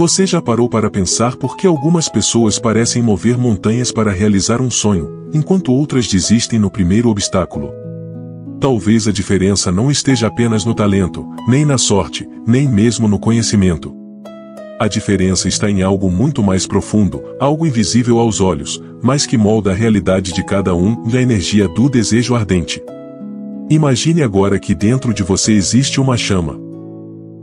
Você já parou para pensar por que algumas pessoas parecem mover montanhas para realizar um sonho, enquanto outras desistem no primeiro obstáculo? Talvez a diferença não esteja apenas no talento, nem na sorte, nem mesmo no conhecimento. A diferença está em algo muito mais profundo, algo invisível aos olhos, mas que molda a realidade de cada um, e a energia do desejo ardente. Imagine agora que dentro de você existe uma chama.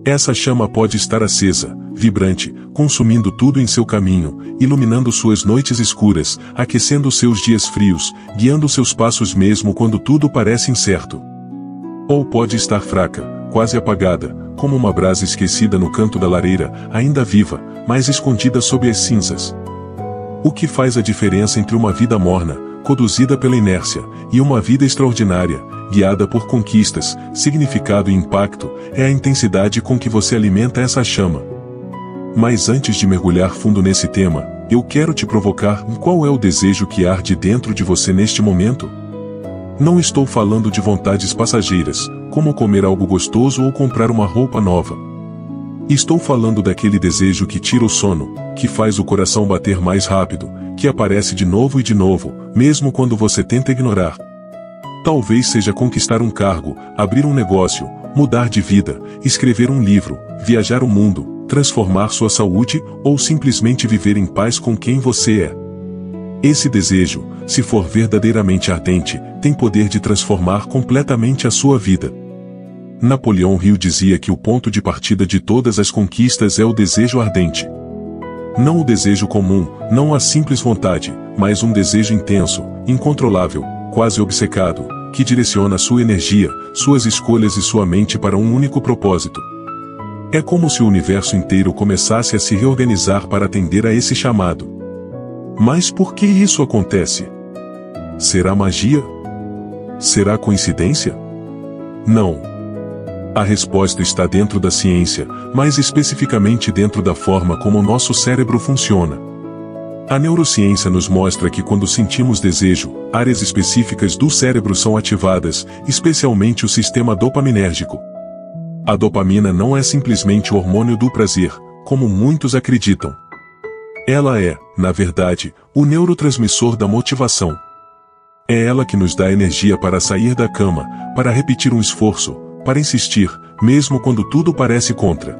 Essa chama pode estar acesa, vibrante, consumindo tudo em seu caminho, iluminando suas noites escuras, aquecendo seus dias frios, guiando seus passos mesmo quando tudo parece incerto. Ou pode estar fraca, quase apagada, como uma brasa esquecida no canto da lareira, ainda viva, mas escondida sob as cinzas. O que faz a diferença entre uma vida morna, conduzida pela inércia, e uma vida extraordinária, guiada por conquistas, significado e impacto, é a intensidade com que você alimenta essa chama. Mas antes de mergulhar fundo nesse tema, eu quero te provocar: qual é o desejo que arde dentro de você neste momento? Não estou falando de vontades passageiras, como comer algo gostoso ou comprar uma roupa nova. Estou falando daquele desejo que tira o sono, que faz o coração bater mais rápido, que aparece de novo e de novo, mesmo quando você tenta ignorar. Talvez seja conquistar um cargo, abrir um negócio, mudar de vida, escrever um livro, viajar o mundo, transformar sua saúde, ou simplesmente viver em paz com quem você é. Esse desejo, se for verdadeiramente ardente, tem poder de transformar completamente a sua vida. Napoleão Hill dizia que o ponto de partida de todas as conquistas é o desejo ardente. Não o desejo comum, não a simples vontade, mas um desejo intenso, incontrolável, quase obcecado, que direciona sua energia, suas escolhas e sua mente para um único propósito. É como se o universo inteiro começasse a se reorganizar para atender a esse chamado. Mas por que isso acontece? Será magia? Será coincidência? Não. A resposta está dentro da ciência, mais especificamente dentro da forma como o nosso cérebro funciona. A neurociência nos mostra que quando sentimos desejo, áreas específicas do cérebro são ativadas, especialmente o sistema dopaminérgico. A dopamina não é simplesmente o hormônio do prazer, como muitos acreditam. Ela é, na verdade, o neurotransmissor da motivação. É ela que nos dá energia para sair da cama, para repetir um esforço, para insistir, mesmo quando tudo parece contra.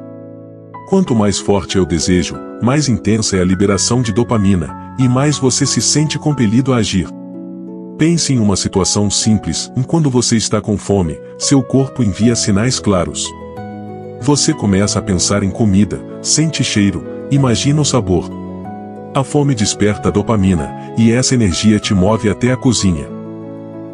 Quanto mais forte é o desejo, mais intensa é a liberação de dopamina, e mais você se sente compelido a agir. Pense em uma situação simples: quando você está com fome, seu corpo envia sinais claros. Você começa a pensar em comida, sente cheiro, imagina o sabor. A fome desperta a dopamina, e essa energia te move até a cozinha.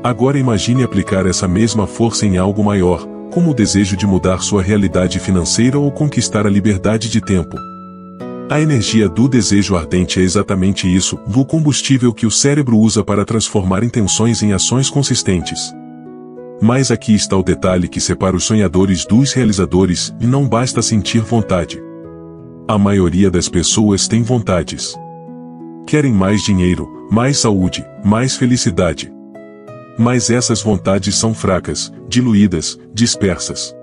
Agora imagine aplicar essa mesma força em algo maior, como o desejo de mudar sua realidade financeira ou conquistar a liberdade de tempo. A energia do desejo ardente é exatamente isso, o combustível que o cérebro usa para transformar intenções em ações consistentes. Mas aqui está o detalhe que separa os sonhadores dos realizadores: e não basta sentir vontade. A maioria das pessoas tem vontades. Querem mais dinheiro, mais saúde, mais felicidade. Mas essas vontades são fracas, diluídas, dispersas.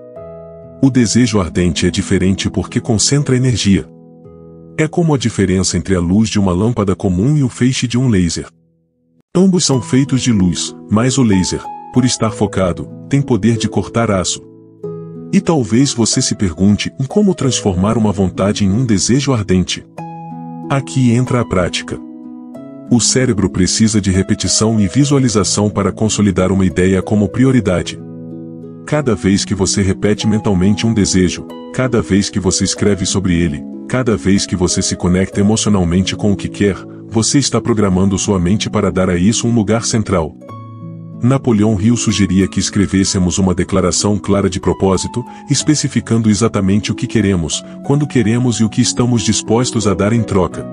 O desejo ardente é diferente porque concentra energia. É como a diferença entre a luz de uma lâmpada comum e o feixe de um laser. Ambos são feitos de luz, mas o laser, por estar focado, tem poder de cortar aço. E talvez você se pergunte: como transformar uma vontade em um desejo ardente? Aqui entra a prática. O cérebro precisa de repetição e visualização para consolidar uma ideia como prioridade. Cada vez que você repete mentalmente um desejo, cada vez que você escreve sobre ele, cada vez que você se conecta emocionalmente com o que quer, você está programando sua mente para dar a isso um lugar central. Napoleão Hill sugeria que escrevêssemos uma declaração clara de propósito, especificando exatamente o que queremos, quando queremos e o que estamos dispostos a dar em troca.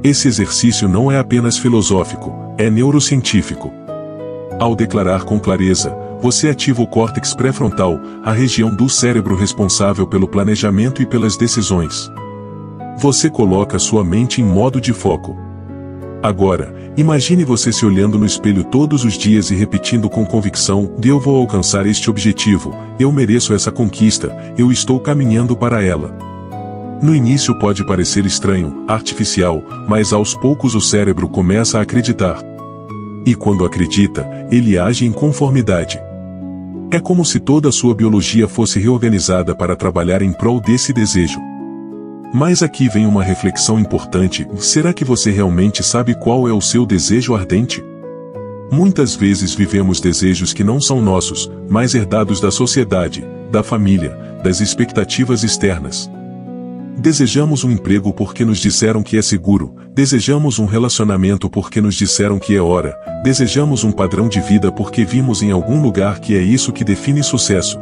Esse exercício não é apenas filosófico, é neurocientífico. Ao declarar com clareza, você ativa o córtex pré-frontal, a região do cérebro responsável pelo planejamento e pelas decisões. Você coloca sua mente em modo de foco. Agora, imagine você se olhando no espelho todos os dias e repetindo com convicção: eu vou alcançar este objetivo, eu mereço essa conquista, eu estou caminhando para ela. No início pode parecer estranho, artificial, mas aos poucos o cérebro começa a acreditar. E quando acredita, ele age em conformidade. É como se toda a sua biologia fosse reorganizada para trabalhar em prol desse desejo. Mas aqui vem uma reflexão importante: será que você realmente sabe qual é o seu desejo ardente? Muitas vezes vivemos desejos que não são nossos, mas herdados da sociedade, da família, das expectativas externas. Desejamos um emprego porque nos disseram que é seguro, desejamos um relacionamento porque nos disseram que é hora, desejamos um padrão de vida porque vimos em algum lugar que é isso que define sucesso.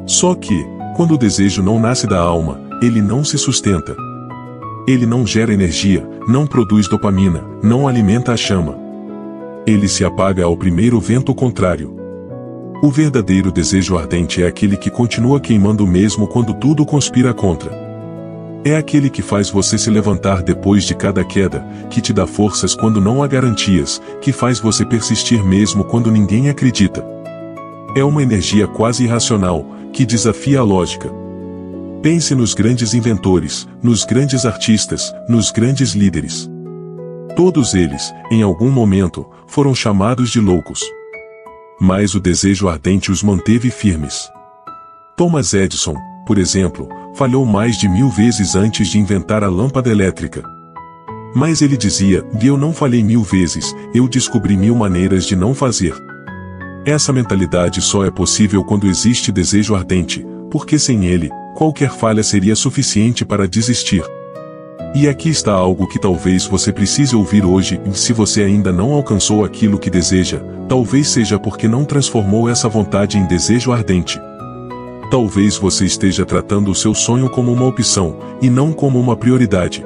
Só que, quando o desejo não nasce da alma, ele não se sustenta. Ele não gera energia, não produz dopamina, não alimenta a chama. Ele se apaga ao primeiro vento contrário. O verdadeiro desejo ardente é aquele que continua queimando mesmo quando tudo conspira contra. É aquele que faz você se levantar depois de cada queda, que te dá forças quando não há garantias, que faz você persistir mesmo quando ninguém acredita. É uma energia quase irracional, que desafia a lógica. Pense nos grandes inventores, nos grandes artistas, nos grandes líderes. Todos eles, em algum momento, foram chamados de loucos. Mas o desejo ardente os manteve firmes. Thomas Edison, por exemplo, falhou mais de 1000 vezes antes de inventar a lâmpada elétrica. Mas ele dizia: eu não falhei 1000 vezes, eu descobri 1000 maneiras de não fazer. Essa mentalidade só é possível quando existe desejo ardente, porque sem ele, qualquer falha seria suficiente para desistir. E aqui está algo que talvez você precise ouvir hoje: se você ainda não alcançou aquilo que deseja, talvez seja porque não transformou essa vontade em desejo ardente. Talvez você esteja tratando o seu sonho como uma opção, e não como uma prioridade.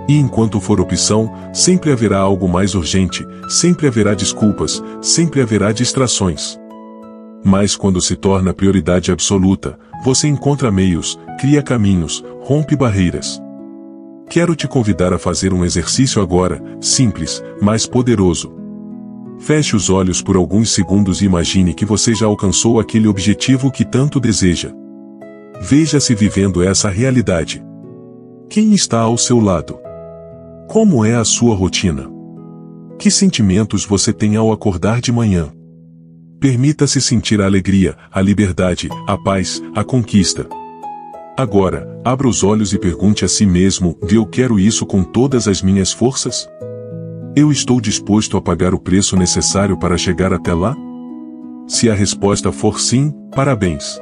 E enquanto for opção, sempre haverá algo mais urgente, sempre haverá desculpas, sempre haverá distrações. Mas quando se torna prioridade absoluta, você encontra meios, cria caminhos, rompe barreiras. Quero te convidar a fazer um exercício agora, simples, mas poderoso. Feche os olhos por alguns segundos e imagine que você já alcançou aquele objetivo que tanto deseja. Veja-se vivendo essa realidade. Quem está ao seu lado? Como é a sua rotina? Que sentimentos você tem ao acordar de manhã? Permita-se sentir a alegria, a liberdade, a paz, a conquista. Agora, abra os olhos e pergunte a si mesmo: eu quero isso com todas as minhas forças? Eu estou disposto a pagar o preço necessário para chegar até lá? Se a resposta for sim, parabéns.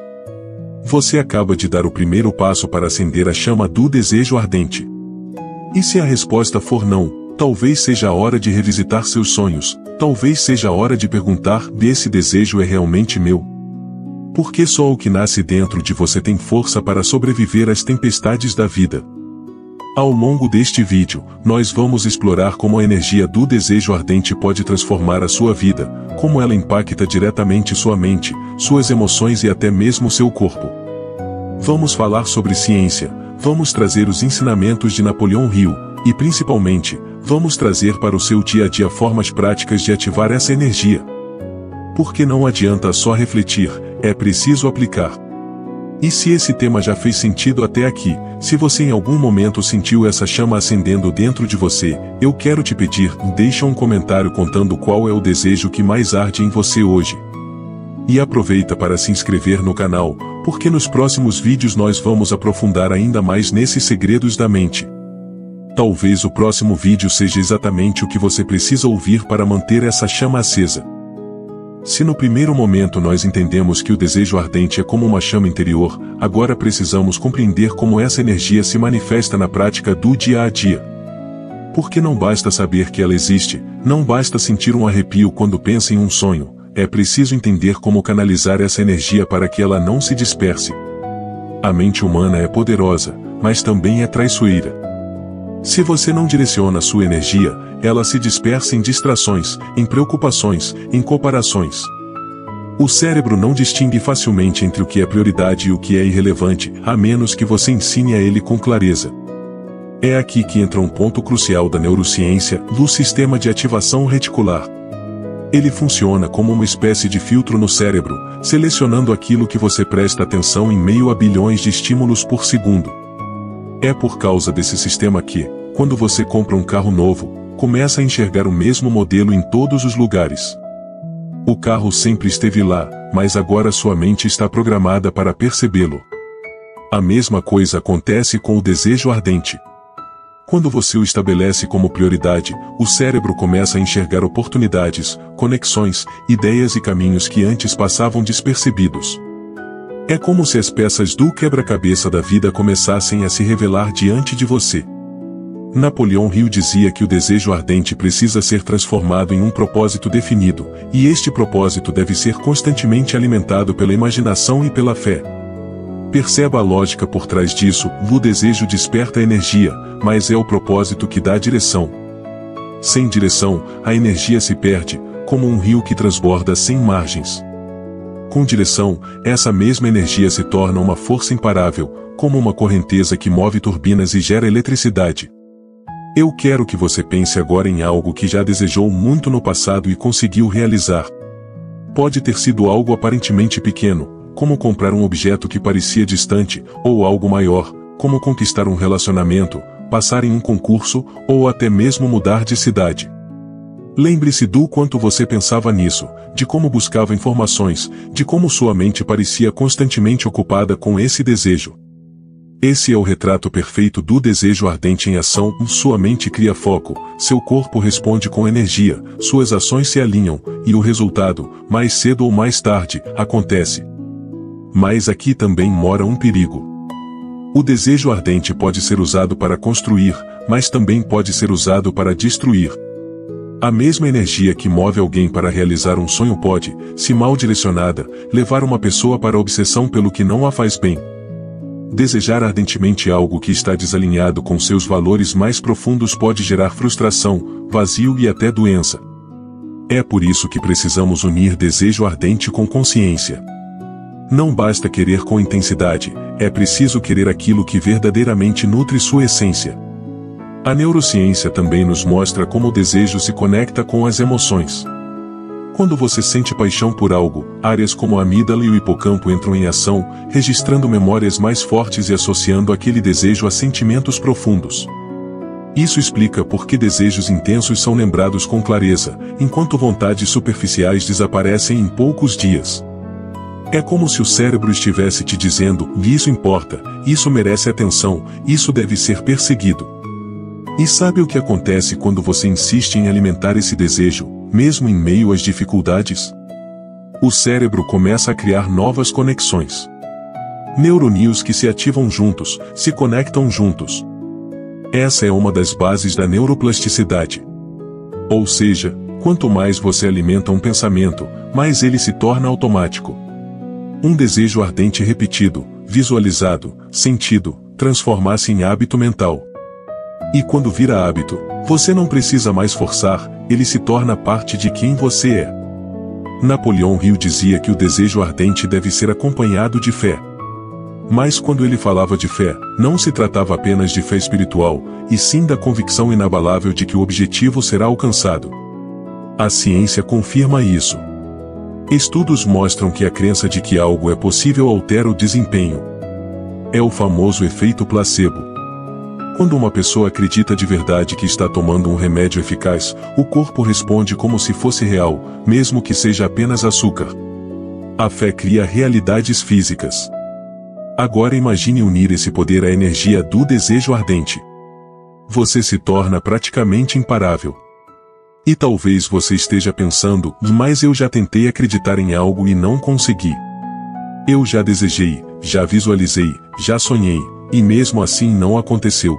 Você acaba de dar o primeiro passo para acender a chama do desejo ardente. E se a resposta for não, talvez seja a hora de revisitar seus sonhos, talvez seja a hora de perguntar: esse desejo é realmente meu? Porque só o que nasce dentro de você tem força para sobreviver às tempestades da vida. Ao longo deste vídeo, nós vamos explorar como a energia do desejo ardente pode transformar a sua vida, como ela impacta diretamente sua mente, suas emoções e até mesmo seu corpo. Vamos falar sobre ciência, vamos trazer os ensinamentos de Napoleão Hill, e principalmente, vamos trazer para o seu dia a dia formas práticas de ativar essa energia. Porque não adianta só refletir, é preciso aplicar. E se esse tema já fez sentido até aqui, se você em algum momento sentiu essa chama acendendo dentro de você, eu quero te pedir: deixa um comentário contando qual é o desejo que mais arde em você hoje. E aproveita para se inscrever no canal, porque nos próximos vídeos nós vamos aprofundar ainda mais nesses segredos da mente. Talvez o próximo vídeo seja exatamente o que você precisa ouvir para manter essa chama acesa. Se no primeiro momento nós entendemos que o desejo ardente é como uma chama interior, agora precisamos compreender como essa energia se manifesta na prática do dia a dia. Porque não basta saber que ela existe, não basta sentir um arrepio quando pensa em um sonho, é preciso entender como canalizar essa energia para que ela não se disperse. A mente humana é poderosa, mas também é traiçoeira. Se você não direciona sua energia, ela se dispersa em distrações, em preocupações, em comparações. O cérebro não distingue facilmente entre o que é prioridade e o que é irrelevante, a menos que você ensine a ele com clareza. É aqui que entra um ponto crucial da neurociência, do sistema de ativação reticular. Ele funciona como uma espécie de filtro no cérebro, selecionando aquilo que você presta atenção em meio a bilhões de estímulos por segundo. É por causa desse sistema que, quando você compra um carro novo, começa a enxergar o mesmo modelo em todos os lugares. O carro sempre esteve lá, mas agora sua mente está programada para percebê-lo. A mesma coisa acontece com o desejo ardente. Quando você o estabelece como prioridade, o cérebro começa a enxergar oportunidades, conexões, ideias e caminhos que antes passavam despercebidos. É como se as peças do quebra-cabeça da vida começassem a se revelar diante de você. Napoleão Hill dizia que o desejo ardente precisa ser transformado em um propósito definido, e este propósito deve ser constantemente alimentado pela imaginação e pela fé. Perceba a lógica por trás disso: o desejo desperta energia, mas é o propósito que dá direção. Sem direção, a energia se perde, como um rio que transborda sem margens. Com direção, essa mesma energia se torna uma força imparável, como uma correnteza que move turbinas e gera eletricidade. Eu quero que você pense agora em algo que já desejou muito no passado e conseguiu realizar. Pode ter sido algo aparentemente pequeno, como comprar um objeto que parecia distante, ou algo maior, como conquistar um relacionamento, passar em um concurso, ou até mesmo mudar de cidade. Lembre-se do quanto você pensava nisso, de como buscava informações, de como sua mente parecia constantemente ocupada com esse desejo. Esse é o retrato perfeito do desejo ardente em ação. Sua mente cria foco, seu corpo responde com energia, suas ações se alinham, e o resultado, mais cedo ou mais tarde, acontece. Mas aqui também mora um perigo. O desejo ardente pode ser usado para construir, mas também pode ser usado para destruir. A mesma energia que move alguém para realizar um sonho pode, se mal direcionada, levar uma pessoa para a obsessão pelo que não a faz bem. Desejar ardentemente algo que está desalinhado com seus valores mais profundos pode gerar frustração, vazio e até doença. É por isso que precisamos unir desejo ardente com consciência. Não basta querer com intensidade, é preciso querer aquilo que verdadeiramente nutre sua essência. A neurociência também nos mostra como o desejo se conecta com as emoções. Quando você sente paixão por algo, áreas como a amígdala e o hipocampo entram em ação, registrando memórias mais fortes e associando aquele desejo a sentimentos profundos. Isso explica por que desejos intensos são lembrados com clareza, enquanto vontades superficiais desaparecem em poucos dias. É como se o cérebro estivesse te dizendo: isso importa, isso merece atenção, isso deve ser perseguido. E sabe o que acontece quando você insiste em alimentar esse desejo, mesmo em meio às dificuldades? O cérebro começa a criar novas conexões. Neurônios que se ativam juntos, se conectam juntos. Essa é uma das bases da neuroplasticidade. Ou seja, quanto mais você alimenta um pensamento, mais ele se torna automático. Um desejo ardente repetido, visualizado, sentido, transforma-se em hábito mental. E quando vira hábito, você não precisa mais forçar, ele se torna parte de quem você é. Napoleão Hill dizia que o desejo ardente deve ser acompanhado de fé. Mas quando ele falava de fé, não se tratava apenas de fé espiritual, e sim da convicção inabalável de que o objetivo será alcançado. A ciência confirma isso. Estudos mostram que a crença de que algo é possível altera o desempenho. É o famoso efeito placebo. Quando uma pessoa acredita de verdade que está tomando um remédio eficaz, o corpo responde como se fosse real, mesmo que seja apenas açúcar. A fé cria realidades físicas. Agora imagine unir esse poder à energia do desejo ardente. Você se torna praticamente imparável. E talvez você esteja pensando: mas eu já tentei acreditar em algo e não consegui. Eu já desejei, já visualizei, já sonhei, e mesmo assim não aconteceu.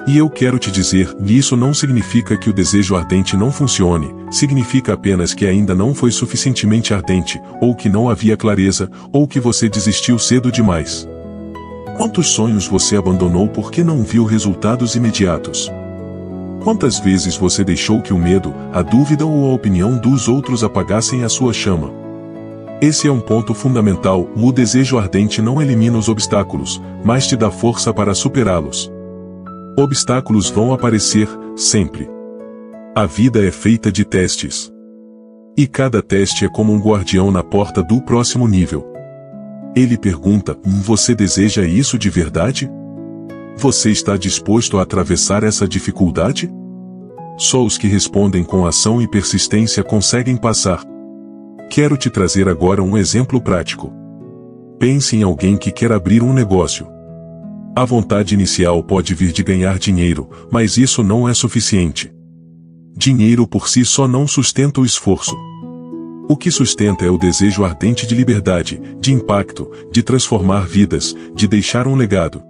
E eu quero te dizer, isso não significa que o desejo ardente não funcione, significa apenas que ainda não foi suficientemente ardente, ou que não havia clareza, ou que você desistiu cedo demais. Quantos sonhos você abandonou porque não viu resultados imediatos? Quantas vezes você deixou que o medo, a dúvida ou a opinião dos outros apagassem a sua chama? Esse é um ponto fundamental: o desejo ardente não elimina os obstáculos, mas te dá força para superá-los. Obstáculos vão aparecer, sempre. A vida é feita de testes. E cada teste é como um guardião na porta do próximo nível. Ele pergunta: você deseja isso de verdade? Você está disposto a atravessar essa dificuldade? Só os que respondem com ação e persistência conseguem passar. Quero te trazer agora um exemplo prático. Pense em alguém que quer abrir um negócio. A vontade inicial pode vir de ganhar dinheiro, mas isso não é suficiente. Dinheiro por si só não sustenta o esforço. O que sustenta é o desejo ardente de liberdade, de impacto, de transformar vidas, de deixar um legado.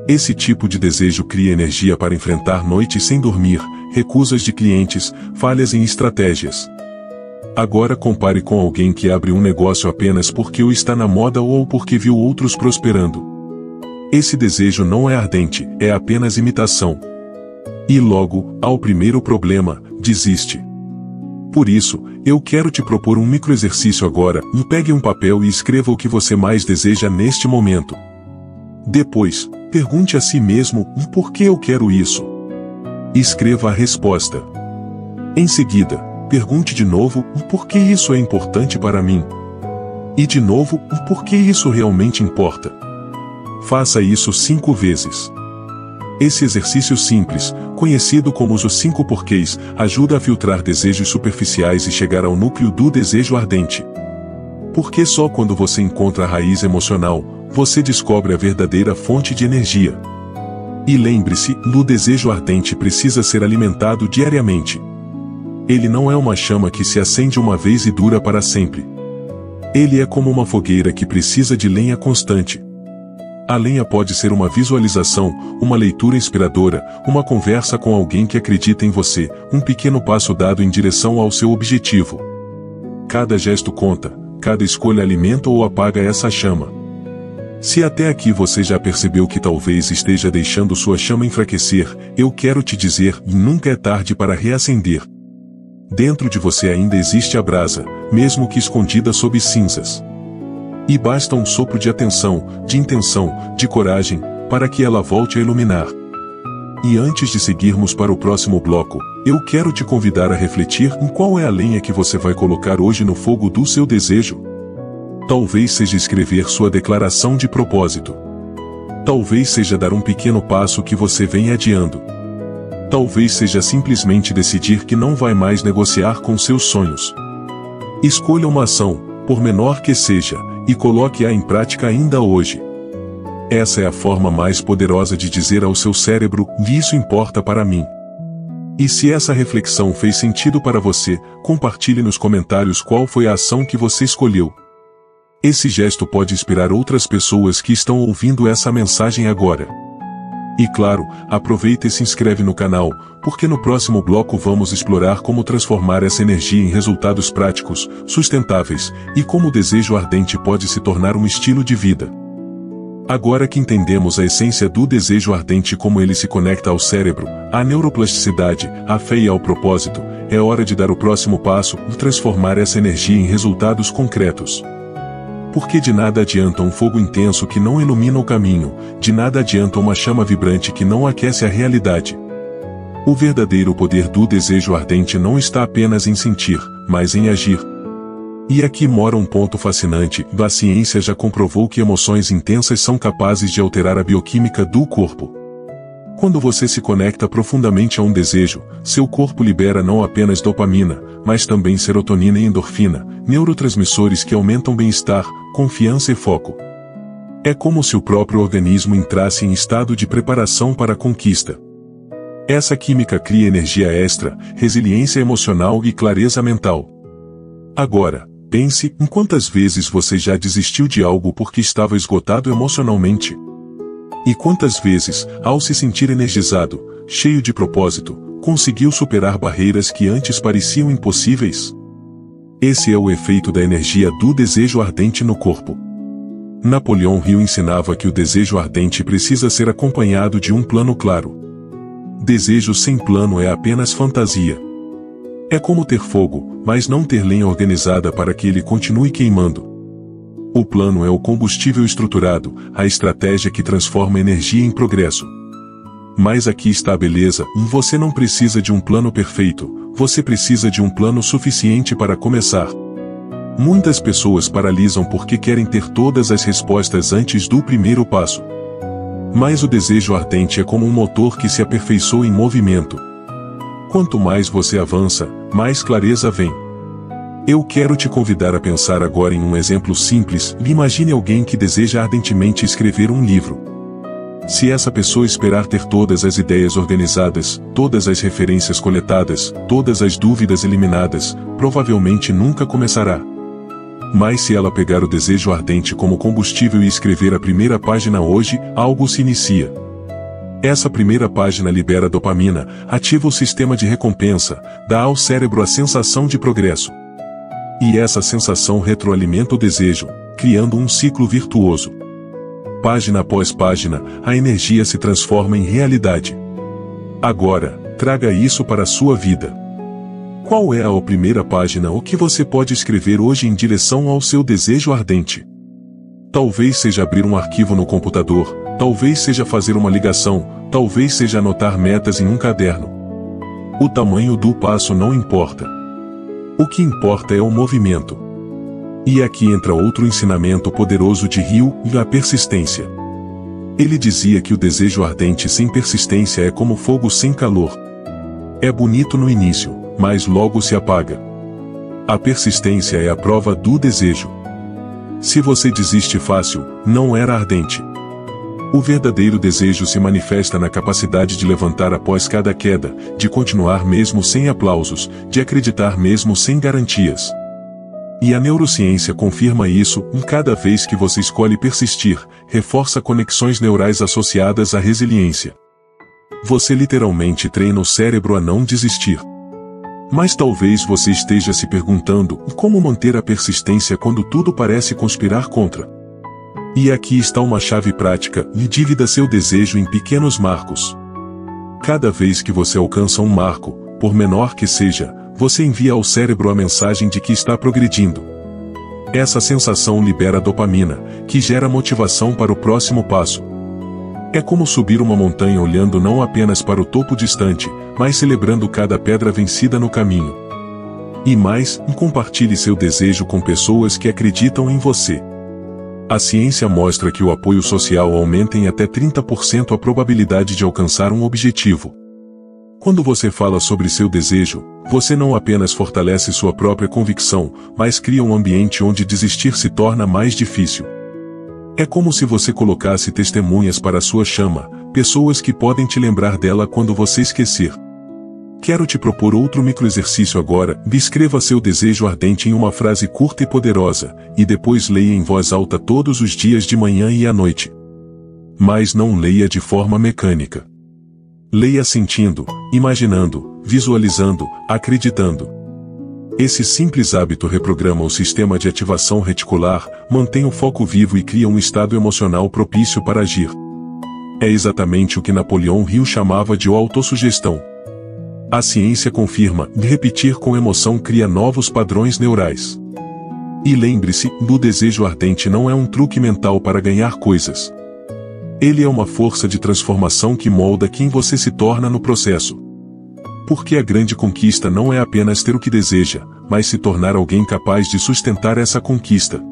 Esse tipo de desejo cria energia para enfrentar noites sem dormir, recusas de clientes, falhas em estratégias. Agora compare com alguém que abre um negócio apenas porque o está na moda ou porque viu outros prosperando. Esse desejo não é ardente, é apenas imitação. E logo, ao primeiro problema, desiste. Por isso, eu quero te propor um microexercício agora. Pegue um papel e escreva o que você mais deseja neste momento. Depois, pergunte a si mesmo, por que eu quero isso? Escreva a resposta. Em seguida, pergunte de novo, por que isso é importante para mim? E de novo, por que isso realmente importa? Faça isso 5 vezes. Esse exercício simples, conhecido como os 5 porquês, ajuda a filtrar desejos superficiais e chegar ao núcleo do desejo ardente. Porque só quando você encontra a raiz emocional, você descobre a verdadeira fonte de energia. E lembre-se, o desejo ardente precisa ser alimentado diariamente. Ele não é uma chama que se acende uma vez e dura para sempre. Ele é como uma fogueira que precisa de lenha constante. A lenha pode ser uma visualização, uma leitura inspiradora, uma conversa com alguém que acredita em você, um pequeno passo dado em direção ao seu objetivo. Cada gesto conta, cada escolha alimenta ou apaga essa chama. Se até aqui você já percebeu que talvez esteja deixando sua chama enfraquecer, eu quero te dizer, nunca é tarde para reacender. Dentro de você ainda existe a brasa, mesmo que escondida sob cinzas. E basta um sopro de atenção, de intenção, de coragem, para que ela volte a iluminar. E antes de seguirmos para o próximo bloco, eu quero te convidar a refletir em qual é a lenha que você vai colocar hoje no fogo do seu desejo. Talvez seja escrever sua declaração de propósito. Talvez seja dar um pequeno passo que você vem adiando. Talvez seja simplesmente decidir que não vai mais negociar com seus sonhos. Escolha uma ação, por menor que seja, e coloque-a em prática ainda hoje. Essa é a forma mais poderosa de dizer ao seu cérebro, isso importa para mim. E se essa reflexão fez sentido para você, compartilhe nos comentários qual foi a ação que você escolheu. Esse gesto pode inspirar outras pessoas que estão ouvindo essa mensagem agora. E claro, aproveita e se inscreve no canal, porque no próximo bloco vamos explorar como transformar essa energia em resultados práticos, sustentáveis, e como o desejo ardente pode se tornar um estilo de vida. Agora que entendemos a essência do desejo ardente e como ele se conecta ao cérebro, à neuroplasticidade, à fé e ao propósito, é hora de dar o próximo passo e transformar essa energia em resultados concretos. Porque de nada adianta um fogo intenso que não ilumina o caminho, de nada adianta uma chama vibrante que não aquece a realidade. O verdadeiro poder do desejo ardente não está apenas em sentir, mas em agir. E aqui mora um ponto fascinante, a ciência já comprovou que emoções intensas são capazes de alterar a bioquímica do corpo. Quando você se conecta profundamente a um desejo, seu corpo libera não apenas dopamina, mas também serotonina e endorfina, neurotransmissores que aumentam bem-estar, confiança e foco. É como se o próprio organismo entrasse em estado de preparação para a conquista. Essa química cria energia extra, resiliência emocional e clareza mental. Agora, pense em quantas vezes você já desistiu de algo porque estava esgotado emocionalmente. E quantas vezes, ao se sentir energizado, cheio de propósito, conseguiu superar barreiras que antes pareciam impossíveis? Esse é o efeito da energia do desejo ardente no corpo. Napoleão Hill ensinava que o desejo ardente precisa ser acompanhado de um plano claro. Desejo sem plano é apenas fantasia. É como ter fogo, mas não ter lenha organizada para que ele continue queimando. O plano é o combustível estruturado, a estratégia que transforma energia em progresso. Mas aqui está a beleza, você não precisa de um plano perfeito, você precisa de um plano suficiente para começar. Muitas pessoas paralisam porque querem ter todas as respostas antes do primeiro passo. Mas o desejo ardente é como um motor que se aperfeiçoa em movimento. Quanto mais você avança, mais clareza vem. Eu quero te convidar a pensar agora em um exemplo simples. Imagine alguém que deseja ardentemente escrever um livro. Se essa pessoa esperar ter todas as ideias organizadas, todas as referências coletadas, todas as dúvidas eliminadas, provavelmente nunca começará. Mas se ela pegar o desejo ardente como combustível e escrever a primeira página hoje, algo se inicia. Essa primeira página libera dopamina, ativa o sistema de recompensa, dá ao cérebro a sensação de progresso. E essa sensação retroalimenta o desejo, criando um ciclo virtuoso. Página após página, a energia se transforma em realidade. Agora, traga isso para a sua vida. Qual é a primeira página o que você pode escrever hoje em direção ao seu desejo ardente? Talvez seja abrir um arquivo no computador, talvez seja fazer uma ligação, talvez seja anotar metas em um caderno. O tamanho do passo não importa. O que importa é o movimento. E aqui entra outro ensinamento poderoso de Rio, a persistência. Ele dizia que o desejo ardente sem persistência é como fogo sem calor. É bonito no início, mas logo se apaga. A persistência é a prova do desejo. Se você desiste fácil, não era ardente. O verdadeiro desejo se manifesta na capacidade de levantar após cada queda, de continuar mesmo sem aplausos, de acreditar mesmo sem garantias. E a neurociência confirma isso, cada vez que você escolhe persistir, reforça conexões neurais associadas à resiliência. Você literalmente treina o cérebro a não desistir. Mas talvez você esteja se perguntando como manter a persistência quando tudo parece conspirar contra. E aqui está uma chave prática: divida seu desejo em pequenos marcos. Cada vez que você alcança um marco, por menor que seja, você envia ao cérebro a mensagem de que está progredindo. Essa sensação libera dopamina, que gera motivação para o próximo passo. É como subir uma montanha olhando não apenas para o topo distante, mas celebrando cada pedra vencida no caminho. E mais, compartilhe seu desejo com pessoas que acreditam em você. A ciência mostra que o apoio social aumenta em até 30% a probabilidade de alcançar um objetivo. Quando você fala sobre seu desejo, você não apenas fortalece sua própria convicção, mas cria um ambiente onde desistir se torna mais difícil. É como se você colocasse testemunhas para a sua chama, pessoas que podem te lembrar dela quando você esquecer. Quero te propor outro microexercício agora. Descreva seu desejo ardente em uma frase curta e poderosa, e depois leia em voz alta todos os dias de manhã e à noite. Mas não leia de forma mecânica. Leia sentindo, imaginando, visualizando, acreditando. Esse simples hábito reprograma o sistema de ativação reticular, mantém o foco vivo e cria um estado emocional propício para agir. É exatamente o que Napoleão Hill chamava de autossugestão. A ciência confirma, repetir com emoção cria novos padrões neurais. E lembre-se, o desejo ardente não é um truque mental para ganhar coisas. Ele é uma força de transformação que molda quem você se torna no processo. Porque a grande conquista não é apenas ter o que deseja, mas se tornar alguém capaz de sustentar essa conquista.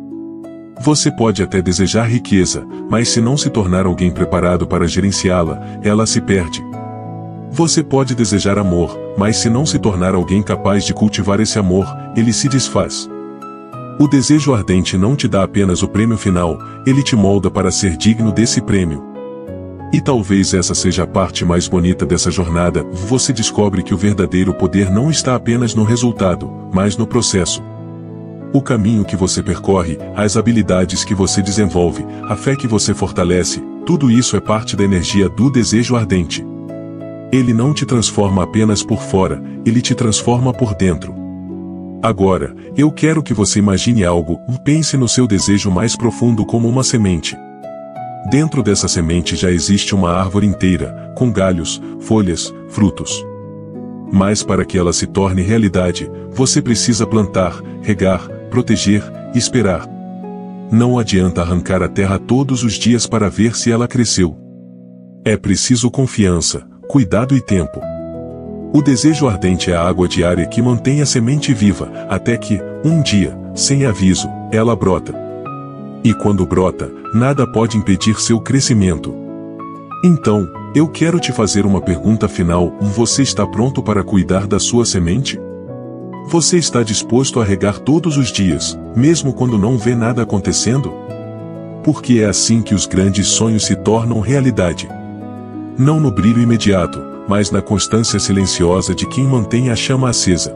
Você pode até desejar riqueza, mas se não se tornar alguém preparado para gerenciá-la, ela se perde. Você pode desejar amor, mas se não se tornar alguém capaz de cultivar esse amor, ele se desfaz. O desejo ardente não te dá apenas o prêmio final, ele te molda para ser digno desse prêmio. E talvez essa seja a parte mais bonita dessa jornada. Você descobre que o verdadeiro poder não está apenas no resultado, mas no processo. O caminho que você percorre, as habilidades que você desenvolve, a fé que você fortalece, tudo isso é parte da energia do desejo ardente. Ele não te transforma apenas por fora, ele te transforma por dentro. Agora, eu quero que você imagine algo, pense no seu desejo mais profundo como uma semente. Dentro dessa semente já existe uma árvore inteira, com galhos, folhas, frutos. Mas para que ela se torne realidade, você precisa plantar, regar, proteger, e esperar. Não adianta arrancar a terra todos os dias para ver se ela cresceu. É preciso confiança, cuidado e tempo. O desejo ardente é a água diária que mantém a semente viva, até que, um dia, sem aviso, ela brota. E quando brota, nada pode impedir seu crescimento. Então, eu quero te fazer uma pergunta final: você está pronto para cuidar da sua semente? Você está disposto a regar todos os dias, mesmo quando não vê nada acontecendo? Porque é assim que os grandes sonhos se tornam realidade. Não no brilho imediato, mas na constância silenciosa de quem mantém a chama acesa.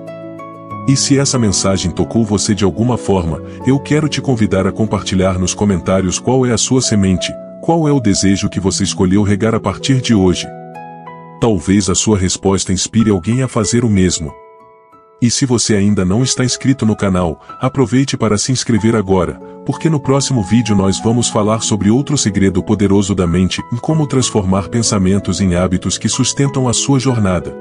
E se essa mensagem tocou você de alguma forma, eu quero te convidar a compartilhar nos comentários qual é a sua semente, qual é o desejo que você escolheu regar a partir de hoje. Talvez a sua resposta inspire alguém a fazer o mesmo. E se você ainda não está inscrito no canal, aproveite para se inscrever agora, porque no próximo vídeo nós vamos falar sobre outro segredo poderoso da mente e como transformar pensamentos em hábitos que sustentam a sua jornada.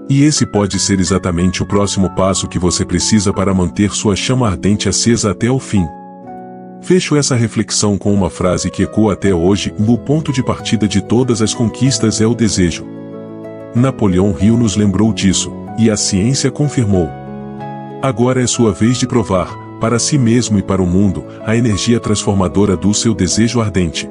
E esse pode ser exatamente o próximo passo que você precisa para manter sua chama ardente acesa até o fim. Fecho essa reflexão com uma frase que ecoa até hoje: o ponto de partida de todas as conquistas é o desejo. Napoleão Hill nos lembrou disso, e a ciência confirmou. Agora é sua vez de provar, para si mesmo e para o mundo, a energia transformadora do seu desejo ardente.